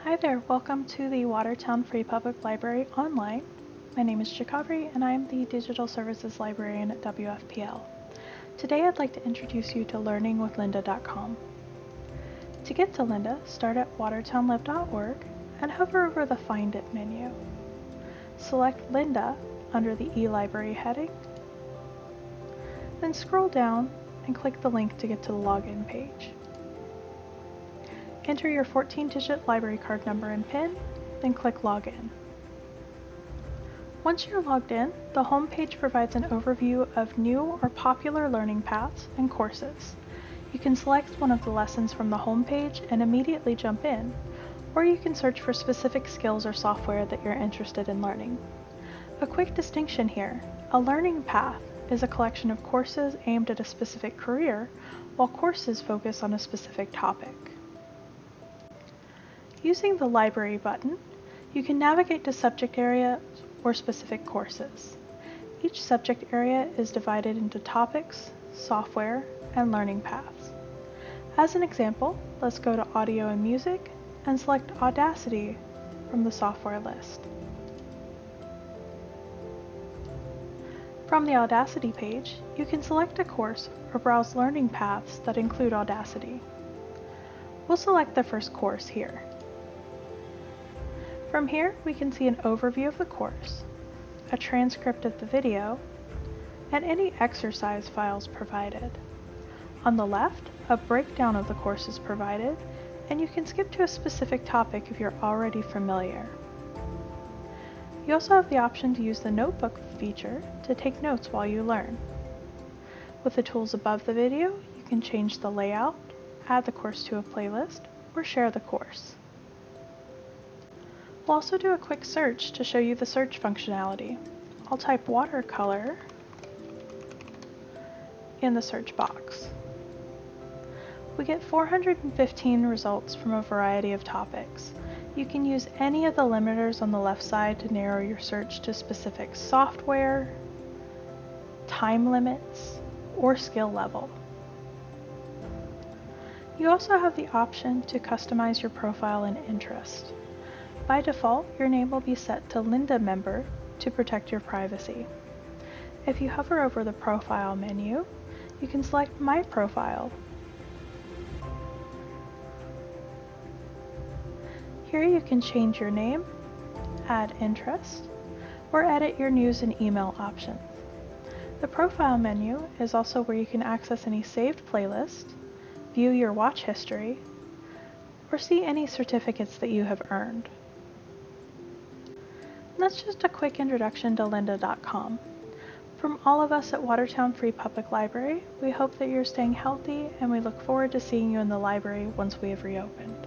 Hi there, welcome to the Watertown Free Public Library Online. My name is Chikavri and I'm the Digital Services Librarian at WFPL. Today I'd like to introduce you to learningwithlynda.com. To get to Lynda, start at watertownlib.org and hover over the Find It menu. Select Lynda under the eLibrary heading, then scroll down and click the link to get to the login page. Enter your 14-digit library card number and PIN, then click Login. Once you're logged in, the home page provides an overview of new or popular learning paths and courses. You can select one of the lessons from the home page and immediately jump in, or you can search for specific skills or software that you're interested in learning. A quick distinction here: a learning path is a collection of courses aimed at a specific career, while courses focus on a specific topic. Using the Library button, you can navigate to subject areas or specific courses. Each subject area is divided into topics, software, and learning paths. As an example, let's go to Audio and Music and select Audacity from the software list. From the Audacity page, you can select a course or browse learning paths that include Audacity. We'll select the first course here. From here, we can see an overview of the course, a transcript of the video, and any exercise files provided. On the left, a breakdown of the course is provided, and you can skip to a specific topic if you're already familiar. You also have the option to use the notebook feature to take notes while you learn. With the tools above the video, you can change the layout, add the course to a playlist, or share the course. We'll also do a quick search to show you the search functionality. I'll type watercolor in the search box. We get 415 results from a variety of topics. You can use any of the limiters on the left side to narrow your search to specific software, time limits, or skill level. You also have the option to customize your profile and interest. By default, your name will be set to Lynda Member to protect your privacy. If you hover over the Profile menu, you can select My Profile. Here you can change your name, add interest, or edit your news and email options. The Profile menu is also where you can access any saved playlists, view your watch history, or see any certificates that you have earned. And that's just a quick introduction to lynda.com. From all of us at Watertown Free Public Library, we hope that you're staying healthy, and we look forward to seeing you in the library once we have reopened.